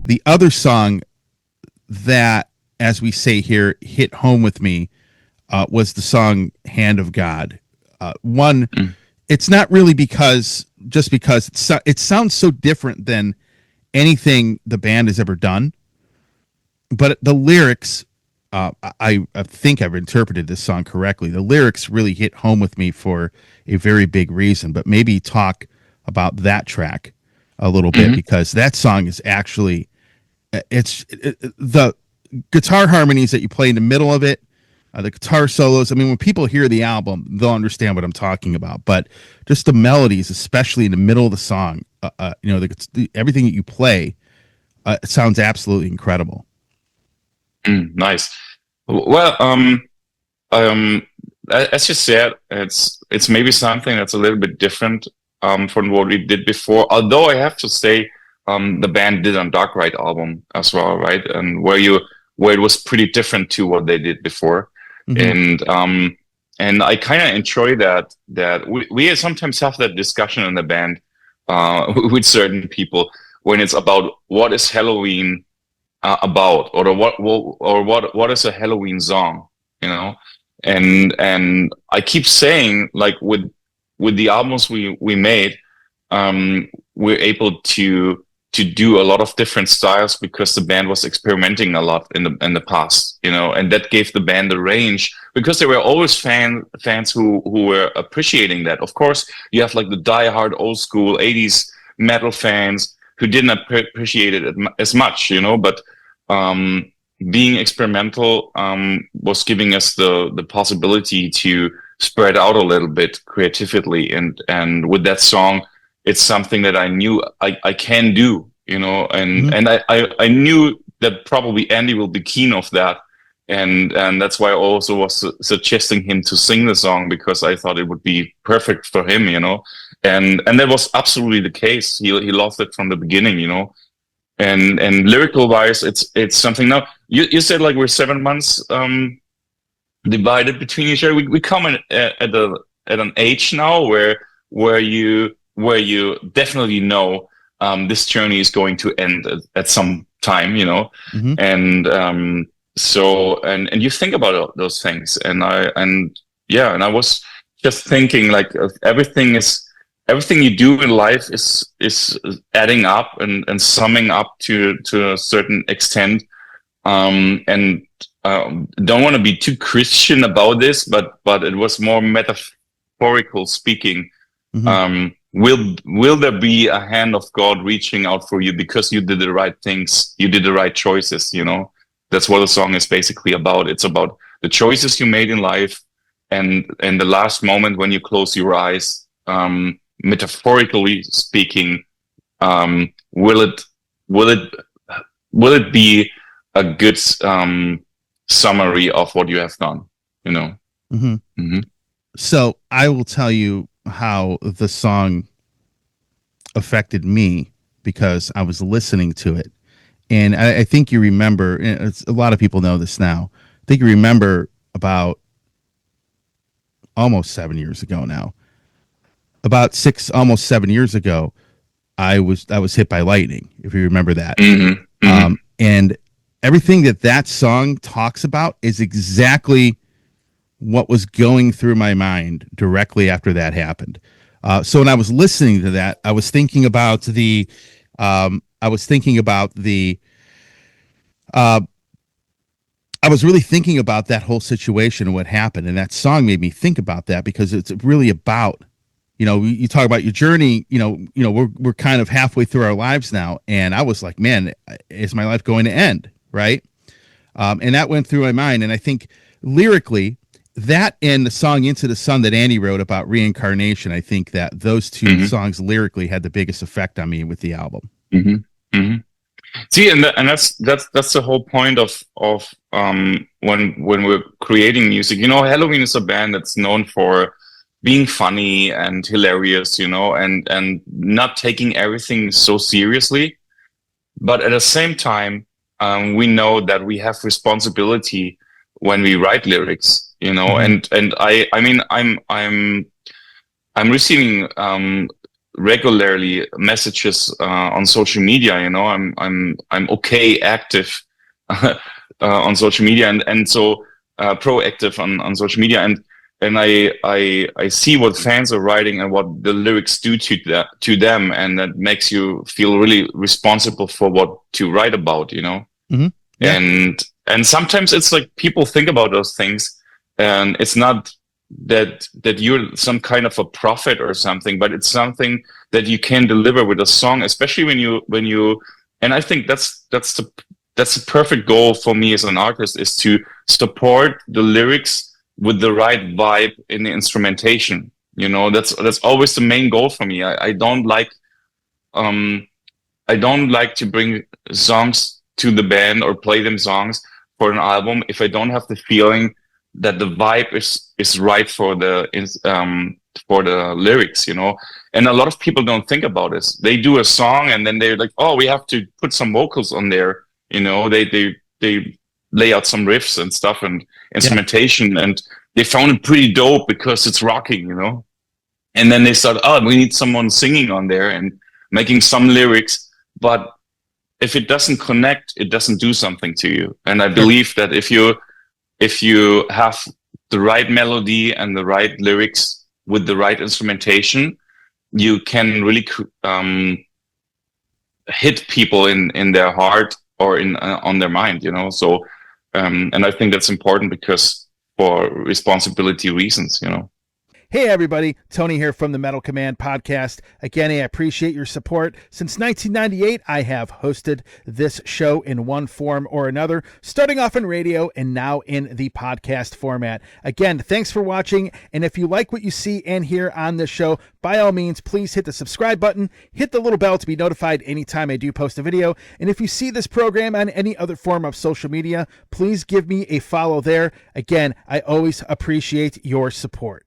The other song that, as we say here, hit home with me was the song "Hand of God." One, Mm. it's not really because it sounds so different than anything the band has ever done, but the lyrics, I think I've interpreted this song correctly. The lyrics really hit home with me for a very big reason. But maybe talk about that track a little bit, Mhm. because that song is actually the guitar harmonies that you play in the middle of it, the guitar solos. I mean, when people hear the album, they'll understand what I'm talking about. But just the melodies, especially in the middle of the song, everything that you play, it sounds absolutely incredible. Nice. Well, um, as you said, it's maybe something that's a little bit different from what we did before. Although I have to say, the band did a Dark Ride album as well, right? And where it was pretty different to what they did before, Mm-hmm. and I kind of enjoy that we sometimes have that discussion in the band with certain people when it's about what is Helloween about, or what is a Helloween song, you know? And I keep saying, like, with the albums we made, we're able to do a lot of different styles because the band was experimenting a lot in the past, you know, and that gave the band the range because there were always fans who were appreciating that. Of course, you have like the diehard old school 80s metal fans who didn't appreciate it as much, you know, but um, being experimental was giving us the possibility to spread out a little bit creatively, and with that song, it's something that I knew I can do, you know, Mm-hmm. and I knew that probably Andy will be keen of that, and that's why I also was suggesting him to sing the song because I thought it would be perfect for him, you know, and that was absolutely the case. He loved it from the beginning, you know, and lyrical wise, it's something. Now you said like we're 7 months divided between each other. We come in at an age now where you definitely know this journey is going to end at some time, you know, Mm-hmm. and so and you think about those things, and yeah, and I was just thinking like everything you do in life is adding up and summing up to a certain extent, and don't want to be too Christian about this, but it was more metaphorical speaking. Mm-hmm. Will there be a hand of God reaching out for you because you did the right things, you did the right choices? You know, that's what the song is basically about. It's about the choices you made in life, and the last moment when you close your eyes. Metaphorically speaking, will it be a good summary of what you have done? You know. Mm-hmm. Mm-hmm. So I will tell you how the song affected me because I was listening to it. And I think you remember, a lot of people know this now. I think you remember about almost 7 years ago now, almost 7 years ago, I was hit by lightning, if you remember that. Mm-hmm. Mm-hmm. And everything that song talks about is exactly what was going through my mind directly after that happened. So when I was listening to that, I was thinking about uh, I was really thinking about that whole situation and what happened. And that song made me think about that because it's really about, you talk about your journey, we're kind of halfway through our lives now. And I was like, man, is my life going to end? Right. And that went through my mind. And I think lyrically, that and the song Into the Sun that Andy wrote about reincarnation, I think that those two Mm-hmm. songs lyrically had the biggest effect on me with the album. Mm-hmm. Mm-hmm. See, and that's the whole point of when we're creating music. You know, Helloween is a band that's known for being funny and hilarious, you know, and not taking everything so seriously. But at the same time, we know that we have responsibility when we write lyrics, you know, Mm-hmm. and I mean I'm receiving regularly messages on social media. You know, I'm okay active on social media, and so proactive on social media, and I see what fans are writing and what the lyrics do to them, and that makes you feel really responsible for what to write about. You know, Mm-hmm. Yeah. and sometimes it's like people think about those things, and it's not that you're some kind of a prophet or something, but it's something that you can deliver with a song, especially when you and I think that's the perfect goal for me as an artist, is to support the lyrics with the right vibe in the instrumentation. You know, that's always the main goal for me. Um I don't like to bring songs to the band or play them songs for an album if I don't have the feeling that the vibe is right for the lyrics, you know. And a lot of people don't think about this. They do a song and then they're like, "Oh, we have to put some vocals on there." You know, they lay out some riffs and stuff and instrumentation, and they found it pretty dope because it's rocking, you know. And then they start, "Oh, we need someone singing on there and making some lyrics." But if it doesn't connect, it doesn't do something to you. And I believe that if you have the right melody and the right lyrics with the right instrumentation, you can really hit people in their heart or in on their mind, you know. So and I think that's important because for responsibility reasons, you know. Hey everybody, Tony here from the Metal Command podcast. Again, I appreciate your support. Since 1998, I have hosted this show in one form or another, starting off in radio and now in the podcast format. Again, thanks for watching, and if you like what you see and hear on this show, by all means, please hit the subscribe button, hit the little bell to be notified anytime I do post a video, and if you see this program on any other form of social media, please give me a follow there. Again, I always appreciate your support.